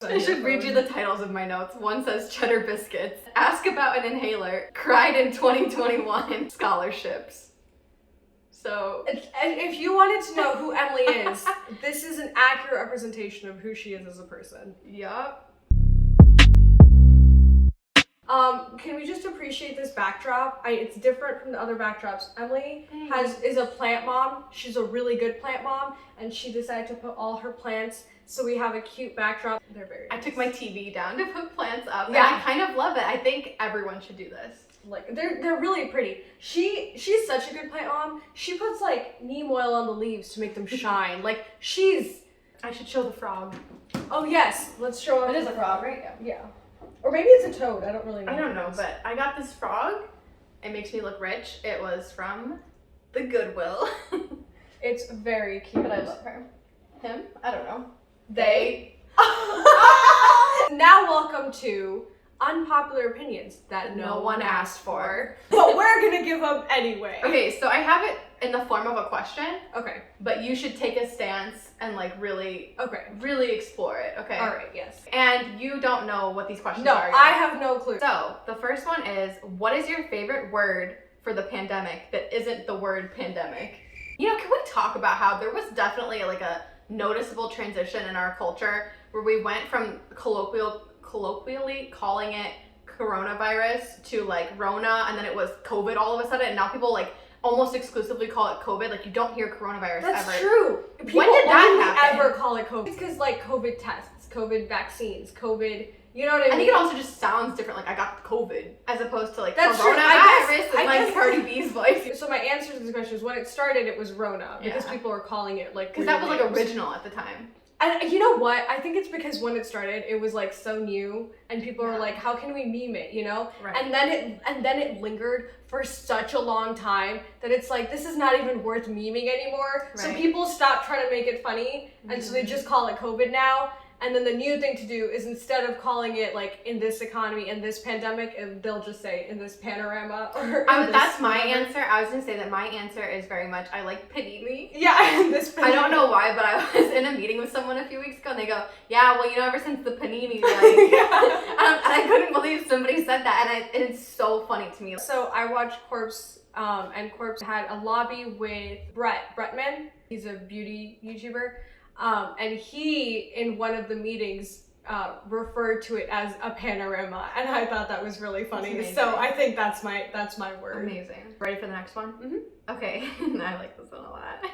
I should read you the titles of my notes. One says Cheddar Biscuits, Ask About an Inhaler, Cried in 2021, Scholarships. So, if you wanted to know who Emily is, this is an accurate representation of who she is as a person. yup. Can we just appreciate this backdrop? It's different from the other backdrops. Emily is a plant mom. She's a really good plant mom, and she decided to put all her plants so we have a cute backdrop. They're very nice. I took my TV down to put plants up, Yeah. and I kind of love it. I think everyone should do this. Like they're really pretty. She's such a good plant mom. She puts like neem oil on the leaves to make them shine. Like I should show the frog. Oh yes, let's show off. It is a frog, right? Yeah. Or maybe it's a toad. I don't really know. I don't know, but I got this frog. It makes me look rich. It was from the Goodwill. It's very cute. But I love her. Him? I don't know. They. Now welcome to unpopular opinions that no one asked for, but we're gonna give them anyway. Okay, so I have it in the form of a question. Okay. But you should take a stance and like really explore it, okay? All right, yes. And you don't know what these questions No, are. I have no clue. So, the first one is, what is your favorite word for the pandemic that isn't the word pandemic? You know, can we talk about how there was definitely like a noticeable transition in our culture where we went from colloquially calling it coronavirus to like Rona, and then it was COVID all of a sudden, and now people like almost exclusively call it COVID. Like you don't hear coronavirus ever. That's true. People When did that happen? ever call it COVID? It's because like COVID tests, COVID vaccines, COVID. You know what I mean? I think it also just sounds different. Like I got COVID as opposed to like That's true. coronavirus I and like guess- Cardi B's voice. So my answer to this question is when it started, it was Rona because Yeah. people were calling it like. Because that was like weird names. original at the time. And you know what? I think it's because when it started, it was like so new, and people were Yeah. like, "How can we meme it?" You know? Right. And then it lingered for such a long time that it's like this is not even worth memeing anymore. So Right. people stopped trying to make it funny, and so they just call it COVID now. And then the new thing to do is instead of calling it like in this economy, in this pandemic, they'll just say in this panorama. Or That's my answer. I was gonna say that my answer is very much I like panini. Yeah, in this I panorama. don't know why, but I was in a meeting with someone a few weeks ago, and they go, "Yeah, well, you know, ever since the panini, like," and I couldn't believe somebody said that, and it's so funny to me. So I watched Corpse, and Corpse had a lobby with Bretman. He's a beauty YouTuber, and he, in one of the meetings, referred to it as a panorama, and I thought that was really funny. So I think that's my word. Amazing. Ready for the next one? Mhm. Okay, I like this one a lot.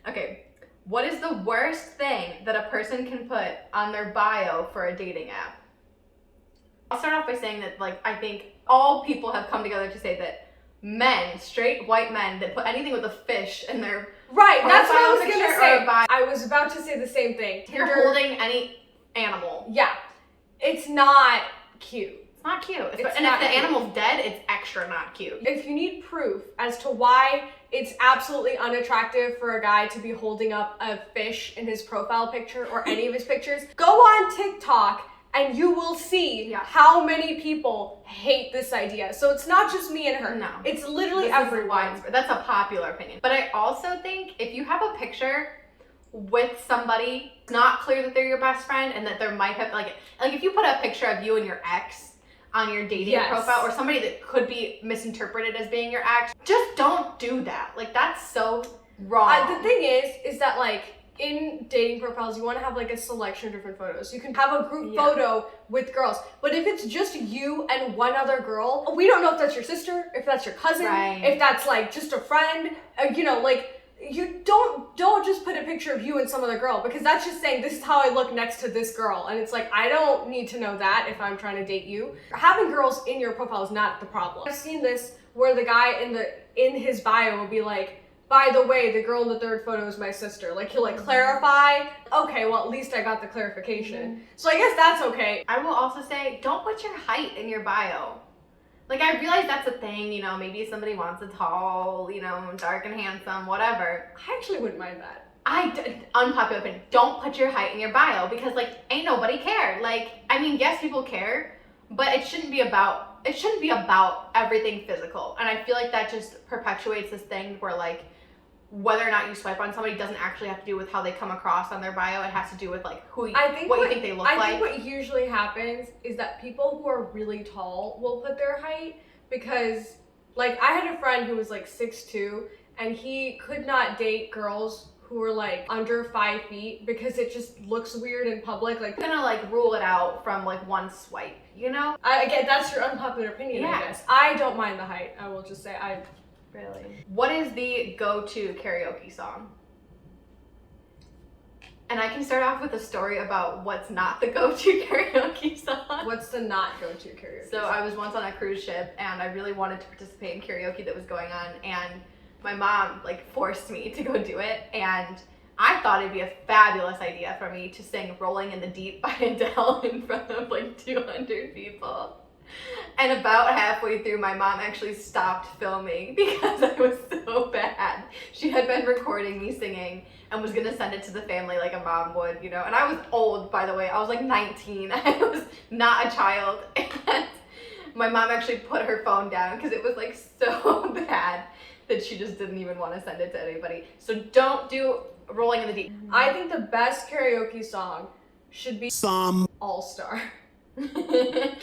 Okay, what is the worst thing that a person can put on their bio for a dating app? I'll start off by saying that, like, I think all people have come together to say that men, straight white men, that put anything with a fish in their Right, that's what I profile was gonna picture say. or a bio, I was about to say the same thing. you're holding any animal. Yeah, it's not cute. It's not cute. It's And not if the cute. animal's dead, it's extra not cute. If you need proof as to why it's absolutely unattractive for a guy to be holding up a fish in his profile picture or any of his pictures, go on TikTok and you will see how many people hate this idea. So it's not just me and her. No. It's literally This is everyone. widespread. That's a popular opinion. But I also think if you have a picture with somebody, it's not clear that they're your best friend and that there might have like if you put a picture of you and your ex on your dating profile or somebody that could be misinterpreted as being your ex, just don't do that. Like that's so wrong. The thing is that like in dating profiles, you want to have like a selection of different photos. You can have a group photo with girls, but if it's just you and one other girl, we don't know if that's your sister, if that's your cousin, if that's like just a friend, you know, like you don't just put a picture of you and some other girl because that's just saying this is how I look next to this girl, and it's like I don't need to know that if I'm trying to date you. Having girls in your profile is not the problem. I've seen this where the guy in his bio will be like, by the way, the girl in the third photo is my sister. Like he'll like clarify. Okay, well at least I got the clarification. So I guess that's okay. I will also say, don't put your height in your bio. Like I realize that's a thing, you know, maybe somebody wants a tall, you know, dark and handsome, whatever. I actually wouldn't mind that. Unpopular opinion, don't put your height in your bio because like ain't nobody care. Like, I mean, yes, people care, but it shouldn't be about everything physical. And I feel like that just perpetuates this thing where like whether or not you swipe on somebody doesn't actually have to do with how they come across on their bio. It has to do with like what you think they look like. I think what usually happens is that people who are really tall will put their height because, like, I had a friend who was like 6'2", and he could not date girls who were like under 5 feet because it just looks weird in public. Like, you're gonna like rule it out from like one swipe, you know? Again, that's your unpopular opinion, I guess. I don't mind the height. I will just say Really? What is the go-to karaoke song? And I can start off with a story about what's not the go-to karaoke song. What's the not go-to karaoke So song? I was once on a cruise ship and I really wanted to participate in karaoke that was going on, and my mom like forced me to go do it, and I thought it'd be a fabulous idea for me to sing Rolling in the Deep by Adele in front of like 200 people. And about halfway through, my mom actually stopped filming because I was so bad. She had been recording me singing and was gonna send it to the family like a mom would, you know. And I was old, by the way. I was like 19. I was not a child. And my mom actually put her phone down because it was like so bad that she just didn't even want to send it to anybody. So don't do Rolling in the Deep. I think the best karaoke song should be All-Star.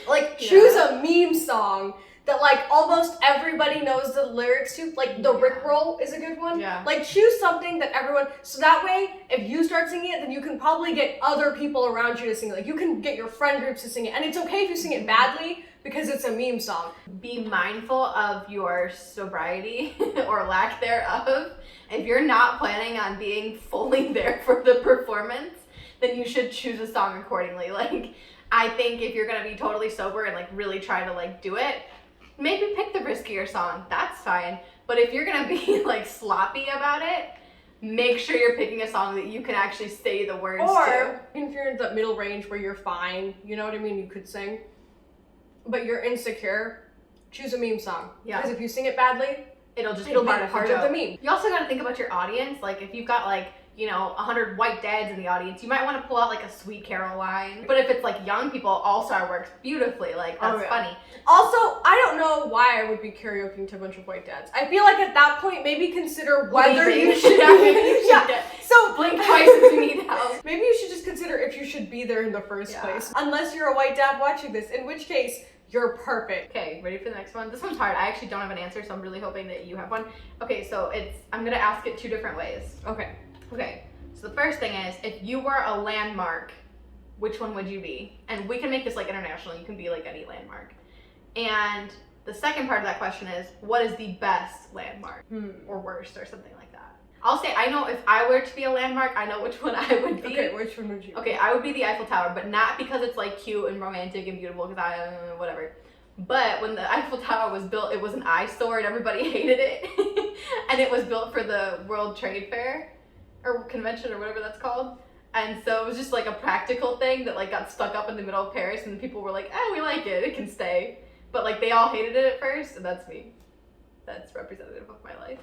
Like, choose a meme song that like almost everybody knows the lyrics to. Like the Rickroll is a good one. Yeah. Like, choose something that everyone, so that way if you start singing it, then you can probably get other people around you to sing it. Like, you can get your friend groups to sing it, and it's okay if you sing it badly because it's a meme song. Be mindful of your sobriety or lack thereof. If you're not planning on being fully there for the performance, then you should choose a song accordingly. Like, I think if you're gonna be totally sober and like really try to like do it, maybe pick the riskier song. That's fine. But if you're gonna be like sloppy about it, make sure you're picking a song that you can actually say the words to. Or if you're in the middle range where you're fine, you know what I mean, you could sing, but you're insecure, choose a meme song. Yeah. Because if you sing it badly, it'll be part of the meme. You also gotta think about your audience. Like, if you've got like, you know, 100 white dads in the audience, you might want to pull out like a Sweet Caroline. But if it's like young people, All-Star works beautifully. Like, that's funny. Also, I don't know why I would be karaokeing to a bunch of white dads. I feel like at that point, maybe consider whether you should be. So blink twice if you need help. Maybe you should just consider if you should be there in the first place. Unless you're a white dad watching this, in which case, you're perfect. Okay, ready for the next one? This one's hard. I actually don't have an answer, so I'm really hoping that you have one. Okay, so I'm gonna ask it 2 different ways. Okay, so the first thing is, if you were a landmark, which one would you be? And we can make this like international. You can be like any landmark. And the second part of that question is, what is the best landmark? Or worst, or something like that. I'll say, I know if I were to be a landmark, I know which one I would be. Okay, which one would you be? Okay, I would be the Eiffel Tower, but not because it's like cute and romantic and beautiful, because whatever. But when the Eiffel Tower was built, it was an eyesore and everybody hated it. And it was built for the World Trade Fair, or convention, or whatever that's called. And so it was just like a practical thing that like got stuck up in the middle of Paris, and people were like, oh, we like it, it can stay. But like they all hated it at first, and that's me. That's representative of my life.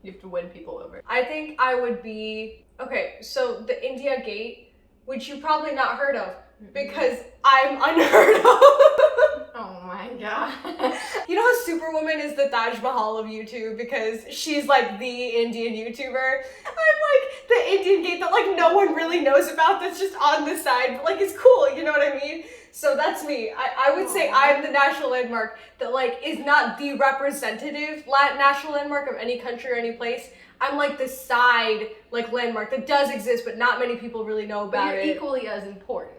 You have to win people over. I think I would be, okay, so the India Gate, which you've probably not heard of, because I'm unheard of. Oh my god. You know how Superwoman is the Taj Mahal of YouTube because she's like the Indian YouTuber? I'm like the Indian Gate that like no one really knows about, that's just on the side, but like it's cool, you know what I mean? So that's me. I would say I'm the national landmark that like is not the representative national landmark of any country or any place. I'm like the side like landmark that does exist, but not many people really know about but it. you're equally as important.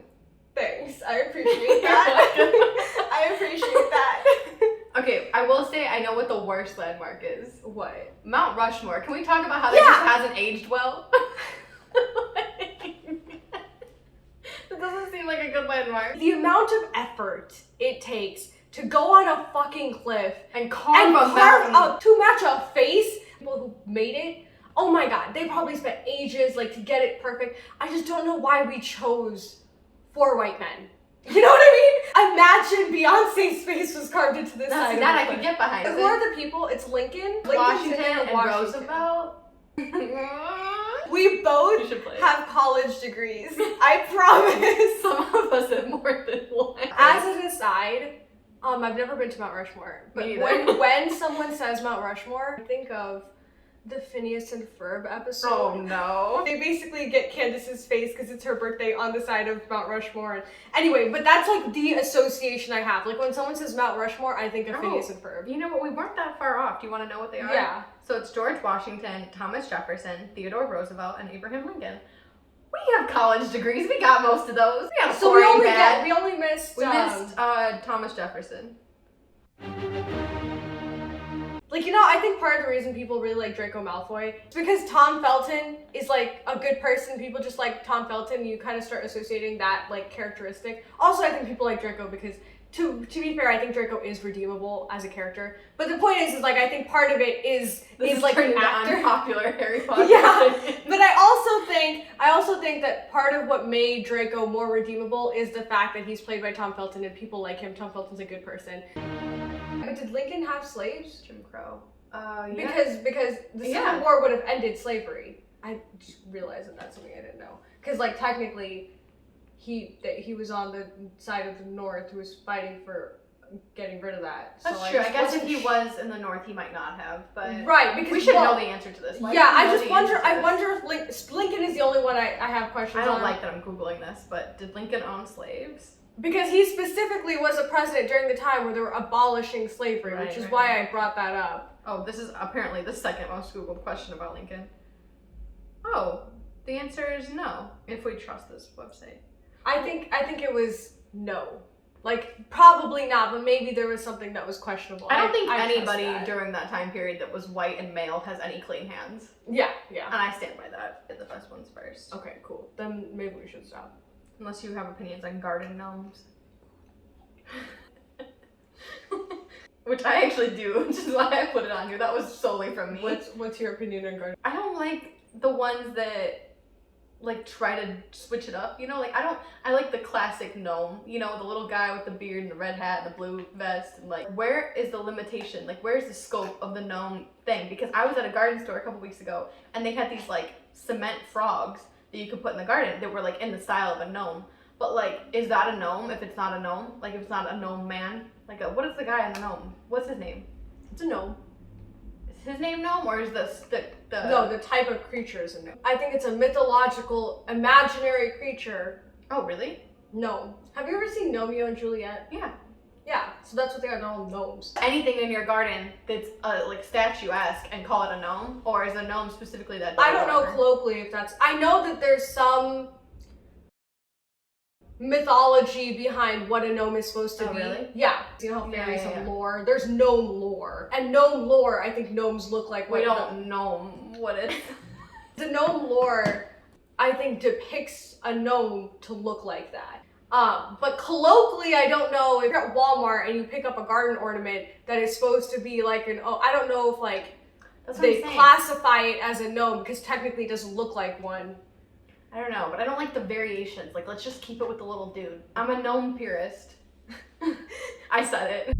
Thanks, I appreciate that. I appreciate that. Okay, I will say I know what the worst landmark is. What? Mount Rushmore. Can we talk about how that just hasn't aged well? It doesn't seem like a good landmark. The amount of effort it takes to go on a fucking cliff and carve out to match a face, people who made it, oh my god, they probably spent ages like to get it perfect. I just don't know why we chose 4 white men. You know what I mean? Imagine Beyonce's face was carved into this side. That I could get behind. Who are the people? It's Lincoln, Washington, and Roosevelt. We both have college degrees. I promise. Some of us have more than one. As an aside, I've never been to Mount Rushmore, but when someone says Mount Rushmore, I think of the Phineas and Ferb episode. Oh no. They basically get Candace's face because it's her birthday on the side of Mount Rushmore. Anyway, but that's like the association I have. Like when someone says Mount Rushmore, I think of Phineas and Ferb. You know what? We weren't that far off. Do you want to know what they are? Yeah. So it's George Washington, Thomas Jefferson, Theodore Roosevelt, and Abraham Lincoln. We have college degrees. We got most of those. We got So we only missed Thomas Jefferson. Like, you know, I think part of the reason people really like Draco Malfoy is because Tom Felton is like a good person. People just like Tom Felton. You kind of start associating that like characteristic. Also, I think people like Draco because to be fair, I think Draco is redeemable as a character. But the point is like I think part of it is like an actor. Unpopular Harry Potter. Yeah, but I also think that part of what made Draco more redeemable is the fact that he's played by Tom Felton and people like him. Tom Felton's a good person. But did Lincoln have slaves? Jim Crow. Because the Civil War would have ended slavery. I just realized that that's something I didn't know. Because like technically, he was on the side of the North who was fighting for getting rid of that. That's so true. I guess if he was in the North, he might not have. But right, because we should know the answer to this. I just wonder. I wonder if Lincoln is the only one I have questions. I don't on. like that I'm googling this, but did Lincoln own slaves? Because he specifically was a president during the time where they were abolishing slavery, which is why I brought that up. Oh, this is apparently the second most Googled question about Lincoln. Oh, the answer is no, if we trust this website. I think it was no. Like, probably not, but maybe there was something that was questionable. I don't think anybody during that time period that was white and male has any clean hands. Yeah. And I stand by that. Get the best ones first. Okay, cool. Then maybe we should stop. Unless you have opinions on garden gnomes. Which I actually do, which is why I put it on here. That was solely from me. What's your opinion on garden? I don't like the ones that like try to switch it up, you know, like I like the classic gnome, you know, the little guy with the beard and the red hat and the blue vest, and like where is the limitation, like where's the scope of the gnome thing? Because I was at a garden store a couple weeks ago and they had these like cement frogs that you could put in the garden that were like in the style of a gnome, but like is that a gnome if it's not a gnome? Like if it's not a gnome man, like what is the guy in the gnome, what's his name? It's a gnome. Is his name gnome, or is the no, the type of creature is a gnome. I think it's a mythological imaginary creature. Oh really? Gnome. Have you ever seen Romeo and Juliet? Yeah, so that's what they are. They're all gnomes. Anything in your garden that's like statuesque and call it a gnome, or is a gnome specifically that? I don't know colloquially if that's. I know that there's some mythology behind what a gnome is supposed to be. Really? Yeah. You know how fairies have lore. There's gnome lore, and gnome lore. I think gnomes look like. We don't know what it is. The gnome lore, I think, depicts a gnome to look like that. But colloquially, I don't know if you're at Walmart and you pick up a garden ornament that is supposed to be like I don't know if like they classify it as a gnome because technically it doesn't look like one. I don't know, but I don't like the variations. Like, let's just keep it with the little dude. I'm a gnome purist. I said it.